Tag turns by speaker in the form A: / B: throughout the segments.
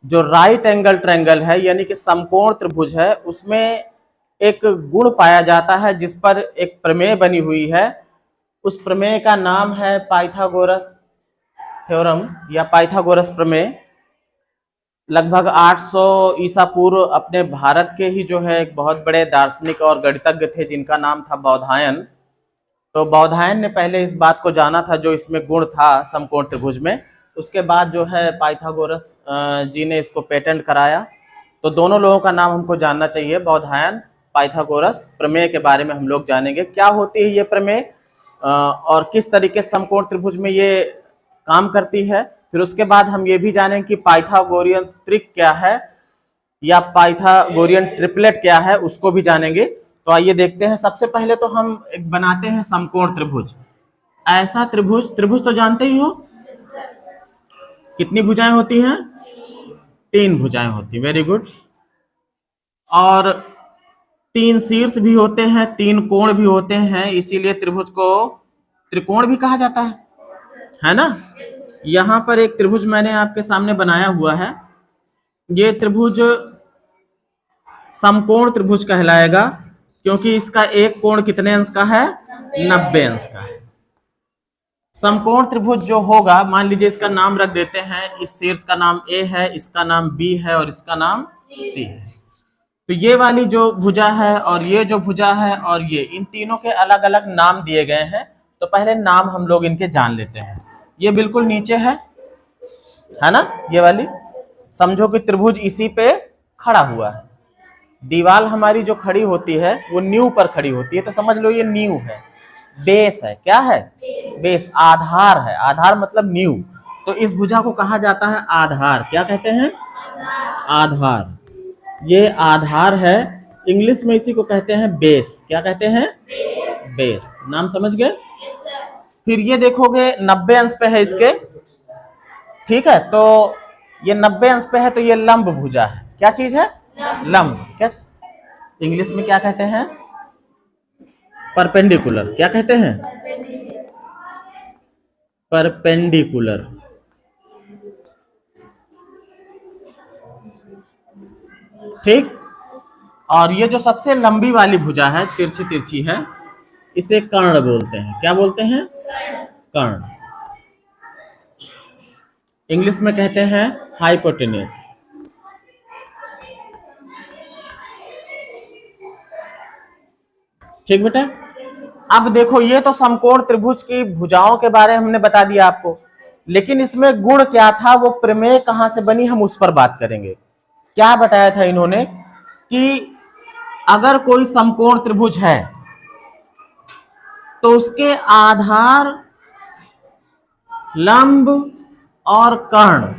A: जो right angle triangle है यानी कि समकोण त्रिभुज है, उसमें एक गुण पाया जाता है जिस पर एक प्रमेय बनी हुई है। उस प्रमेय का नाम है पाइथागोरस थ्योरम या पाइथागोरस प्रमेय। लगभग 800 ईसा पूर्व अपने भारत के ही जो है एक बहुत बड़े दार्शनिक और गणितज्ञ थे जिनका नाम था बौधायन। तो बौधायन ने पहले इस बात को जाना था जो इसमें गुण था समकोण त्रिभुज में। उसके बाद जो है पाइथागोरस जी ने इसको पेटेंट कराया। तो दोनों लोगों का नाम हमको जानना चाहिए, बौधायन, पाइथागोरस। प्रमेय के बारे में हम लोग जानेंगे क्या होती है ये प्रमेय और किस तरीके से समकोण त्रिभुज में ये काम करती है। फिर उसके बाद हम ये भी जानेंगे कि पाइथागोरियन त्रिक क्या है या पाइथागोरियन ट्रिपलेट क्या है, उसको भी जानेंगे। तो आइए देखते हैं। सबसे पहले तो हम एक बनाते हैं समकोण त्रिभुज। ऐसा त्रिभुज, त्रिभुज तो जानते ही हो, कितनी भुजाएं होती हैं? 3 भुजाएं होती, वेरी गुड। और 3 शीर्ष भी होते हैं, 3 कोण भी होते हैं, इसीलिए त्रिभुज को त्रिकोण भी कहा जाता है ना। यहां पर एक त्रिभुज मैंने आपके सामने बनाया हुआ है। ये त्रिभुज समकोण त्रिभुज कहलाएगा क्योंकि इसका एक कोण कितने अंश का है? 90 अंश का है। समकोण त्रिभुज जो होगा, मान लीजिए इसका नाम रख देते हैं, इस शीर्ष का नाम ए है, इसका नाम बी है और इसका नाम सी है। तो ये वाली जो भुजा है और ये जो भुजा है और ये, इन तीनों के अलग अलग नाम दिए गए हैं। तो पहले नाम हम लोग इनके जान लेते हैं। ये बिल्कुल नीचे है ना, ये वाली। समझो कि त्रिभुज इसी पे खड़ा हुआ है। दीवार हमारी जो खड़ी होती है वो नींव पर खड़ी होती है, तो समझ लो ये नींव है, बेस है। क्या है? बेस, आधार है। आधार मतलब नींव। तो इस भुजा को कहा जाता है आधार। क्या कहते हैं? आधार। ये आधार है। इंग्लिश में इसी को कहते हैं बेस। क्या कहते हैं? बेस। नाम समझ गए? फिर ये देखोगे 90 अंश पे है इसके, ठीक है। तो ये 90 अंश पे है, तो ये लंब भुजा है। क्या चीज है? लंब। क्या इंग्लिश में क्या कहते हैं? परपेंडिकुलर। क्या कहते हैं? परपेंडिकुलर। ठीक। और ये जो सबसे लंबी वाली भुजा है, तिरछी तिरछी है, इसे कर्ण बोलते हैं। क्या बोलते हैं? कर्ण। इंग्लिश में कहते हैं हाइपोटेनस। ठीक बेटा। अब देखो, ये तो समकोण त्रिभुज की भुजाओं के बारे में हमने बता दिया आपको, लेकिन इसमें गुण क्या था, वो प्रमेय कहां से बनी, हम उस पर बात करेंगे। क्या बताया था इन्होंने कि अगर कोई समकोण त्रिभुज है तो उसके आधार, लंब और कर्ण,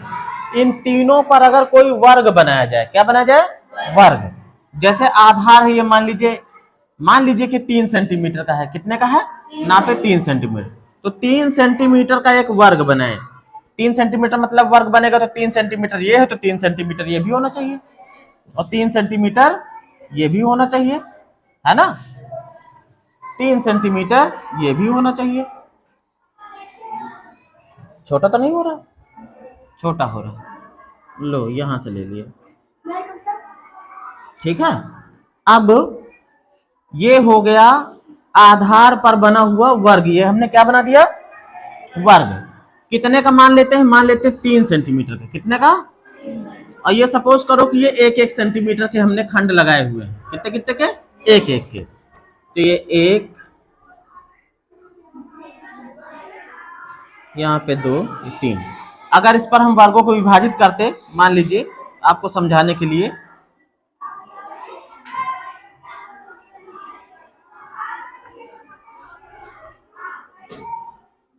A: इन तीनों पर अगर कोई वर्ग बनाया जाए। क्या बनाया जाए? वर्ग। जैसे आधार है ये, मान लीजिए कि 3 सेंटीमीटर का है। कितने का है? नापे 3 सेंटीमीटर। तो 3 सेंटीमीटर का एक वर्ग बनाए। 3 सेंटीमीटर मतलब वर्ग बनेगा तो 3 सेंटीमीटर ये है, तो 3 सेंटीमीटर ये भी होना चाहिए और 3 सेंटीमीटर ये भी होना चाहिए, है ना। 3 सेंटीमीटर ये भी होना चाहिए। छोटा तो नहीं हो रहा? छोटा हो रहा। लो यहां से ले लिए, ठीक है। अब ये हो गया आधार पर बना हुआ वर्ग। ये हमने क्या बना दिया? वर्ग। कितने का मान लेते हैं? मान लेते हैं 3 सेंटीमीटर का। कितने का? और ये सपोज करो कि ये 1-1 सेंटीमीटर के हमने खंड लगाए हुए हैं। कितने कितने के? 1-1 के। तो ये 1, यहाँ पे 2, 3। अगर इस पर हम वर्गों को विभाजित करते, मान लीजिए आपको समझाने के लिए,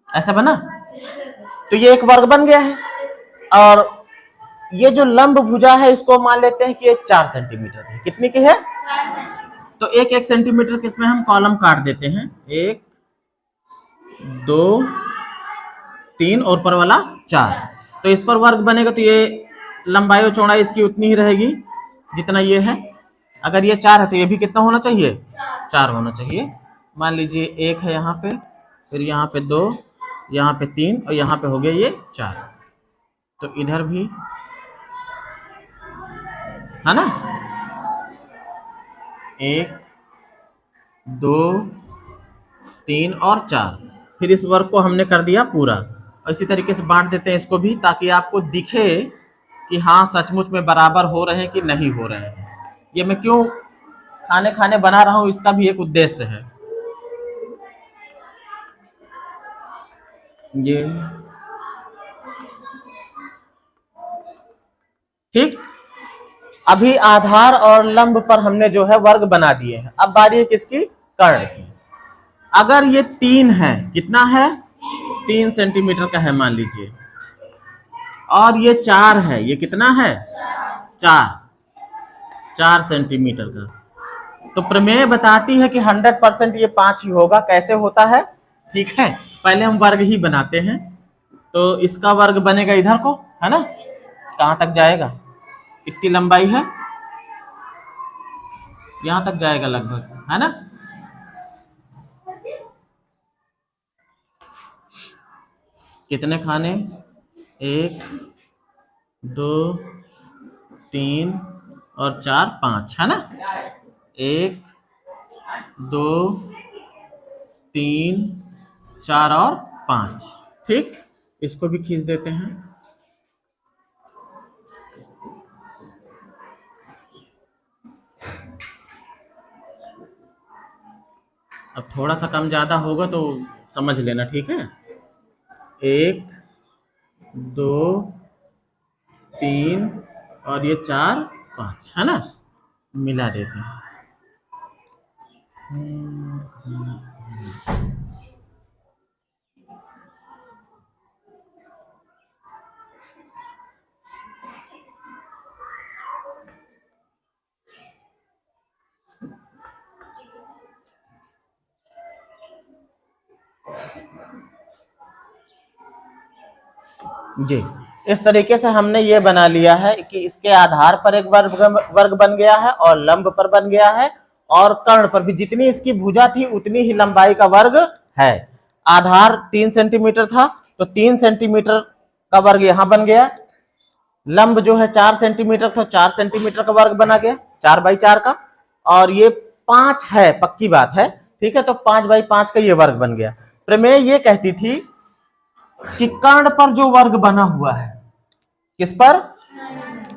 A: ऐसा बना, तो ये एक वर्ग बन गया है। और ये जो लंब भुजा है इसको मान लेते हैं कि ये 4 सेंटीमीटर है। कितनी की है? तो 1-1 सेंटीमीटर के इसमें हम कॉलम काट देते हैं। 1, 2, 3 और ऊपर वाला 4। तो इस पर वर्ग बनेगा तो ये लंबाई और चौड़ाई इसकी उतनी ही रहेगी जितना ये है। अगर ये 4 है तो ये भी कितना होना चाहिए? 4 होना चाहिए। मान लीजिए 1 है यहाँ पे, फिर यहाँ पे 2, यहाँ पे 3 और यहाँ पे हो गया ये 4। तो इधर भी है ना। 1 2 3 और 4। फिर इस वर्ग को हमने कर दिया पूरा। और इसी तरीके से बांट देते हैं इसको भी, ताकि आपको दिखे कि हाँ सचमुच में बराबर हो रहे हैं कि नहीं हो रहे हैं। ये मैं क्यों खाने खाने बना रहा हूं, इसका भी एक उद्देश्य है। ये ठीक। अभी आधार और लंब पर हमने जो है वर्ग बना दिए हैं। अब बारी है किसकी, कर्ण की। अगर ये 3 है, कितना है, 3 सेंटीमीटर का है मान लीजिए, और ये 4 है, ये कितना है, 4 सेंटीमीटर का, तो प्रमेय बताती है कि 100% ये 5 ही होगा। कैसे होता है, ठीक है, पहले हम वर्ग ही बनाते हैं। तो इसका वर्ग बनेगा इधर को, है ना, कहां तक जाएगा, इतनी लंबाई है, यहां तक जाएगा लगभग, है ना। कितने खाने, 1 2 3 और 4 5, है ना। 1 2 3 4 और 5, ठीक। इसको भी खींच देते हैं। अब थोड़ा सा कम ज्यादा होगा तो समझ लेना, ठीक है। 1 2 3 और ये 4 5, है ना, मिला देते हैं। जी, इस तरीके से हमने ये बना लिया है कि इसके आधार पर एक वर्ग बन गया है, और लंब पर बन गया है, और कर्ण पर भी जितनी इसकी भुजा थी उतनी ही लंबाई का वर्ग है। आधार 3 सेंटीमीटर था, तो 3 सेंटीमीटर का वर्ग यहां बन गया। लंब जो है 4 सेंटीमीटर था, 4 सेंटीमीटर का वर्ग बना गया, 4 बाई 4 का। और ये 5 है, पक्की बात है, ठीक है, तो 5 बाई 5 का ये वर्ग बन गया। प्रमेय ये कहती थी कि कर्ण पर जो वर्ग बना हुआ है, किस पर,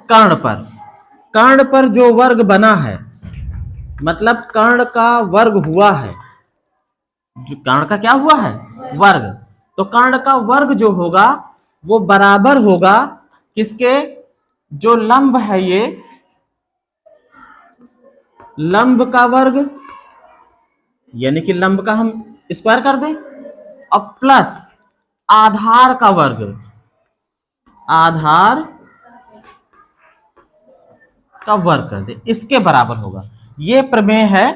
A: कर्ण पर, कर्ण पर जो वर्ग बना है, मतलब कर्ण का वर्ग हुआ है, जो कर्ण का क्या हुआ है, वर्ग, तो कर्ण का वर्ग जो होगा वो बराबर होगा किसके, जो लंब है, ये लंब का वर्ग, यानी कि लंब का हम स्क्वायर कर दें, और प्लस आधार का वर्ग, आधार का वर्ग कर दे, इसके बराबर होगा। ये प्रमेय है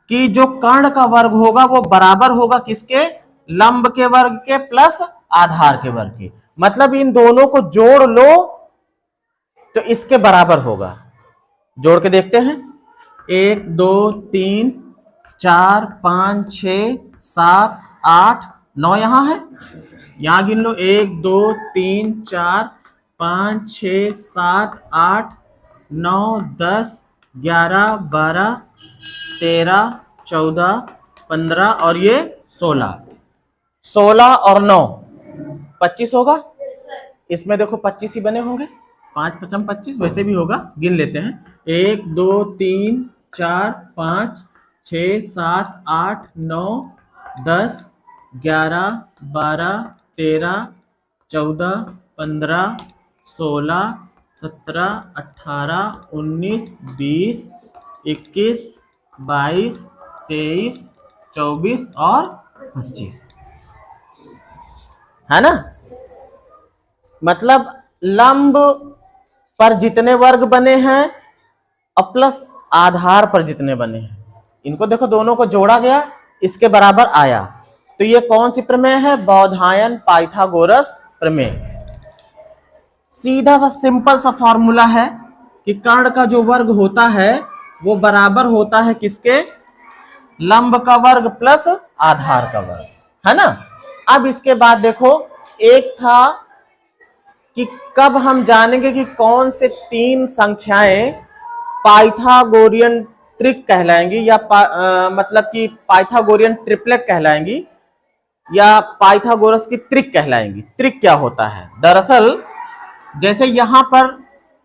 A: कि जो कर्ण का वर्ग होगा वो बराबर होगा किसके, लंब के वर्ग के प्लस आधार के वर्ग के। मतलब इन दोनों को जोड़ लो तो इसके बराबर होगा। जोड़ के देखते हैं, 1 2 3 4 5 6 7 8 9 यहां है, यहां गिन लो, 1 2 3 4 5 6 7 8 9 10 11 12 13 14 15 और ये 16, 16 और 9 25 होगा। इसमें देखो 25 ही बने होंगे, 5 5 25, वैसे भी होगा, गिन लेते हैं, 1 2 3 4 5 6 7 8 9 10 11 12 13 14 15 16 17 18 19 20 21 22 23 24 और 25, है ना। मतलब लंब पर जितने वर्ग बने हैं और प्लस आधार पर जितने बने हैं, इनको देखो दोनों को जोड़ा गया, इसके बराबर आया। तो ये कौन सी प्रमेय है, बौधायन पाइथागोरस प्रमेय। सीधा सा सिंपल सा फॉर्मूला है कि कर्ण का जो वर्ग होता है वो बराबर होता है किसके, लंब का वर्ग प्लस आधार का वर्ग, है ना। अब इसके बाद देखो, एक था कि कब हम जानेंगे कि कौन से 3 संख्याएं पाइथागोरियन त्रिक कहलाएंगी या मतलब कि पाइथागोरियन ट्रिपलेट कहलाएंगी या पाइथागोरस की त्रिक कहलाएंगी। त्रिक क्या होता है? दरअसल जैसे यहां पर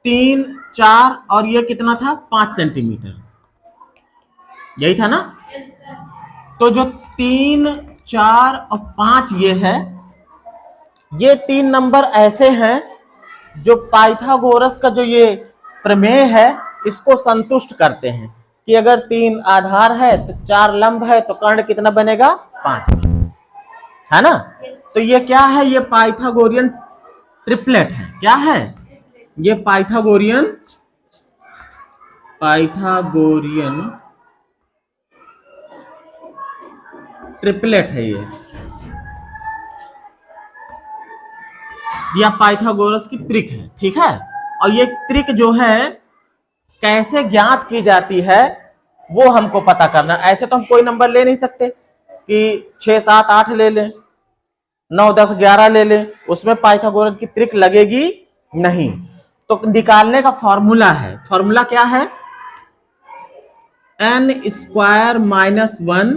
A: 3, 4 और ये कितना था 5 सेंटीमीटर, यही था ना। तो जो 3, 4 और 5 ये है, ये 3 नंबर ऐसे हैं जो पाइथागोरस का जो ये प्रमेय है इसको संतुष्ट करते हैं कि अगर 3 आधार है तो 4 लंब है तो कर्ण कितना बनेगा 5, है ना। तो ये क्या है? ये पाइथागोरियन ट्रिपलेट है। क्या है ये? पाइथागोरियन ट्रिपलेट है ये, या पाइथागोरस की त्रिक है। ठीक है। और ये त्रिक जो है कैसे ज्ञात की जाती है वो हमको पता करना। ऐसे तो हम कोई नंबर ले नहीं सकते कि 6, 7, 8 ले लें, 9, 10, 11 ले लें, उसमें पाइथागोरस की त्रिक लगेगी नहीं। तो निकालने का फॉर्मूला है। फॉर्मूला क्या है? n² - 1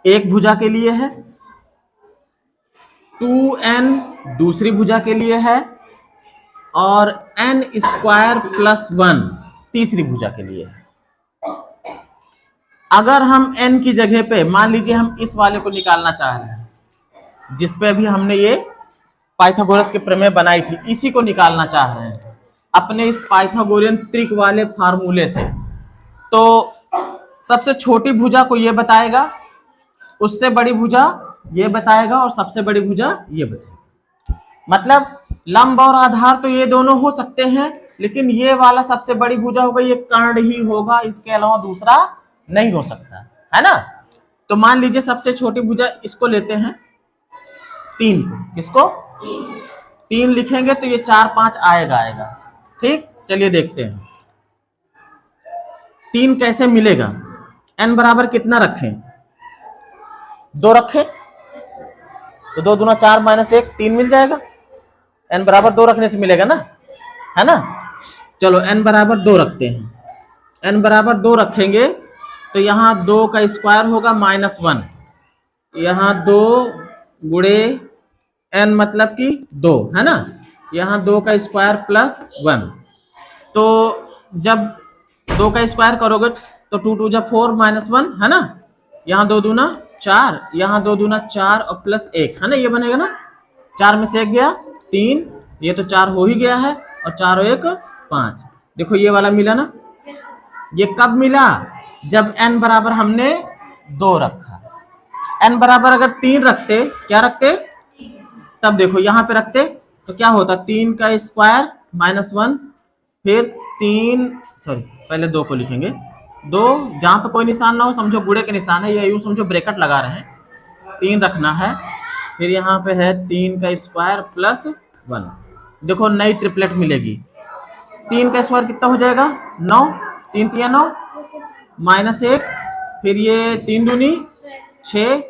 A: एक भुजा के लिए है, 2n दूसरी भुजा के लिए है और n² + 1 तीसरी भुजा के लिए है। अगर हम n की जगह पे मान लीजिए हम इस वाले को निकालना चाह रहे हैं जिसपे अभी हमने ये पाइथागोरस के प्रमेय बनाई थी, इसी को निकालना चाह रहे हैं अपने इस पाइथागोरियन त्रिक वाले फार्मूले से, तो सबसे छोटी भुजा को ये बताएगा, उससे बड़ी भुजा ये बताएगा और सबसे बड़ी भुजा ये बताएगा। मतलब लंब और आधार तो ये दोनों हो सकते हैं, लेकिन ये वाला सबसे बड़ी भुजा होगा, ये कर्ण ही होगा, इसके अलावा दूसरा नहीं हो सकता, है ना। तो मान लीजिए सबसे छोटी भुजा इसको लेते हैं 3 को। किसको? 3 लिखेंगे तो ये 4, 5 आएगा। ठीक, चलिए देखते हैं 3 कैसे मिलेगा। n बराबर कितना रखें? 2 रखें तो 2 दूना 4 - 1 3 मिल जाएगा। n बराबर 2 रखने से मिलेगा ना, है ना। चलो n बराबर 2 रखते हैं। n बराबर 2 रखेंगे तो यहाँ 2 का स्क्वायर होगा -1, यहाँ 2 गुणे n मतलब कि 2, है ना। यहाँ 2 का स्क्वायर + 1, तो जब 2 का स्क्वायर करोगे तो 2 × 2 = 4 - 1, है ना। यहाँ 2 दूना 4, यहाँ 2 दूना 4 और +1, है ना, ये बनेगा ना। 4 में से 1 गया 3, ये तो 4 हो ही गया है और 4 और 1 5। देखो ये वाला मिला ना। ये कब मिला? जब n बराबर हमने 2 रखा। n बराबर अगर 3 रखते, क्या रखते? तब देखो यहाँ पे रखते तो क्या होता? 3 का स्क्वायर -1, फिर 3, सॉरी पहले 2 को लिखेंगे। 2 जहां पे कोई निशान ना हो समझो गुणे के निशान है, या यूं समझो ब्रैकेट लगा रहे हैं। 3 रखना है, फिर यहाँ पे है 3 का स्क्वायर + 1। देखो नई ट्रिपलेट मिलेगी। 3 का स्क्वायर कितना हो जाएगा? 9, 3 × 3 = 9, -1, फिर ये 3 दूनी 6,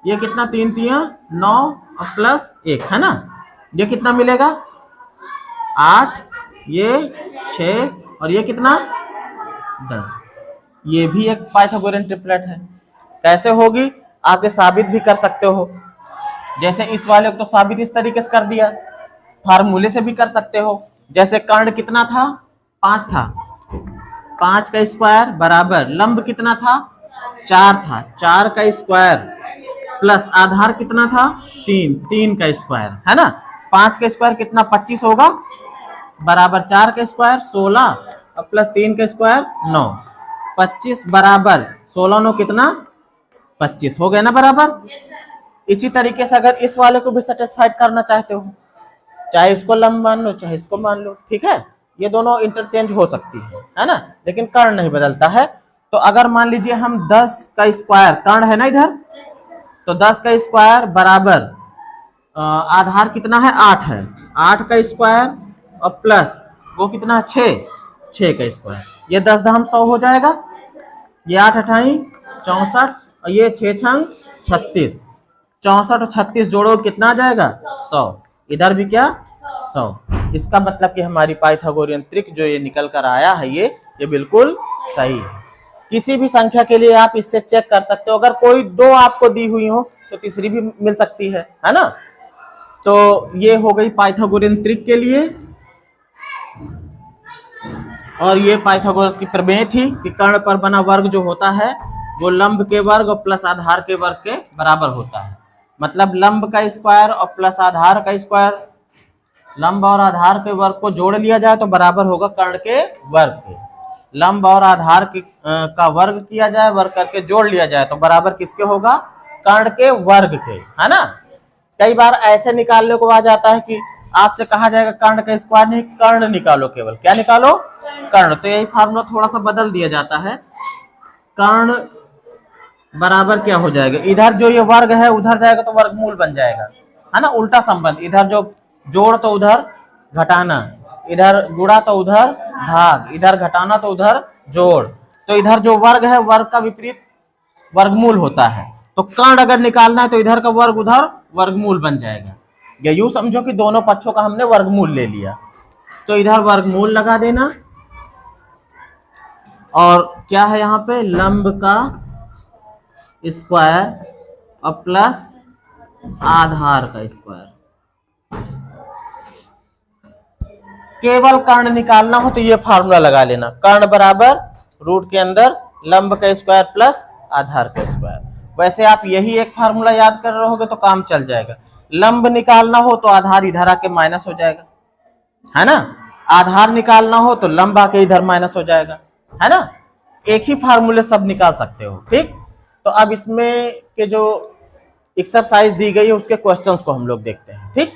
A: ये कितना 3 × 3 = 9 और +1, है ना। ये कितना मिलेगा? 8, ये 6 और ये कितना 10। ये भी एक पाइथागोरियन ट्रिपलेट है। कैसे होगी? आगे साबित भी कर सकते हो। जैसे इस वाले को तो साबित इस तरीके से कर दिया, फार्मूले से भी कर सकते हो। जैसे कर्ण कितना था? 5 था, 5 का स्क्वायर बराबर लंब कितना था? 4 था, 4 का स्क्वायर प्लस आधार कितना था? 3, 3 का स्क्वायर, है ना। 5 का स्क्वायर कितना? 25 होगा, बराबर 4 का स्क्वायर 16 और प्लस 3 का स्क्वायर 9। 25 बराबर 16 9 कितना? 25 हो गया ना बराबर। इसी तरीके से अगर इस वाले को भी सेटिस्फाइड करना चाहते हो, चाहे इसको लंब मान लो चाहे इसको मान लो, ठीक है, ये दोनों इंटरचेंज हो सकती है ना, लेकिन कर्ण नहीं बदलता है। तो अगर मान लीजिए हम 10 का स्क्वायर, कर्ण है ना इधर, तो 10 का स्क्वायर बराबर आधार कितना है? 8 है, 8 का स्क्वायर और प्लस वो कितना? 6 का स्क्वायर, ये 10 × 100 हो जाएगा। ये 8 × 8 = 64 और ये 6 × 6 = 36। 64 और 36 जोड़ो कितना आ जाएगा? 100। इधर भी क्या? 100। इसका मतलब कि हमारी पाइथागोरियन त्रिक जो ये निकल कर आया है ये बिल्कुल सही है। किसी भी संख्या के लिए आप इससे चेक कर सकते हो, अगर कोई दो आपको दी हुई हो तो तीसरी भी मिल सकती है ना। तो ये हो गई पाइथागोरियन त्रिक के लिए। और ये पाइथागोरस की प्रमेय थी कि कर्ण पर बना वर्ग जो होता है वो लंब के वर्ग और प्लस आधार के वर्ग के बराबर होता है। मतलब लंब का स्क्वायर और प्लस आधार का स्क्वायर, लंब और आधार के वर्ग को जोड़ लिया जाए तो बराबर होगा कर्ण के वर्ग के। लंब और आधार का वर्ग किया जाए, वर्ग करके जोड़ लिया जाए तो बराबर किसके होगा? कर्ण के वर्ग के, है ना। कई बार ऐसे निकालने को आ जाता है कि आपसे कहा जाएगा कर्ण का स्क्वायर नहीं, कर्ण निकालो, केवल क्या निकालो? कर्ण। तो यही फार्मूला थोड़ा सा बदल दिया जाता है। कर्ण बराबर क्या हो जाएगा? इधर जो ये वर्ग है उधर जाएगा तो वर्गमूल बन जाएगा, है ना। उल्टा संबंध, इधर जो जोड़ तो उधर घटाना, इधर गुणा तो उधर भाग, इधर घटाना तो उधर जोड़। तो इधर जो वर्ग है वर्ग का विपरीत वर्गमूल होता है। तो कर्ण अगर निकालना है तो इधर का वर्ग उधर वर्गमूल बन जाएगा। या यूं समझो कि दोनों पक्षों का हमने वर्गमूल ले लिया, तो इधर वर्गमूल लगा देना। और क्या है यहाँ पे? लंब का स्क्वायर और प्लस आधार का स्क्वायर। केवल कर्ण निकालना हो तो ये फार्मूला लगा लेना, कर्ण बराबर रूट के अंदर लंब का स्क्वायर प्लस आधार का स्क्वायर। वैसे आप यही एक फार्मूला याद कर रहोगे तो काम चल जाएगा। लंब निकालना हो तो आधार इधर आके माइनस हो जाएगा, है ना। आधार निकालना हो तो लंब आके इधर माइनस हो जाएगा, है ना। एक ही फार्मूले सब निकाल सकते हो, ठीक। तो अब इसमें के जो एक्सरसाइज दी गई है उसके क्वेश्चंस को हम लोग देखते हैं, ठीक।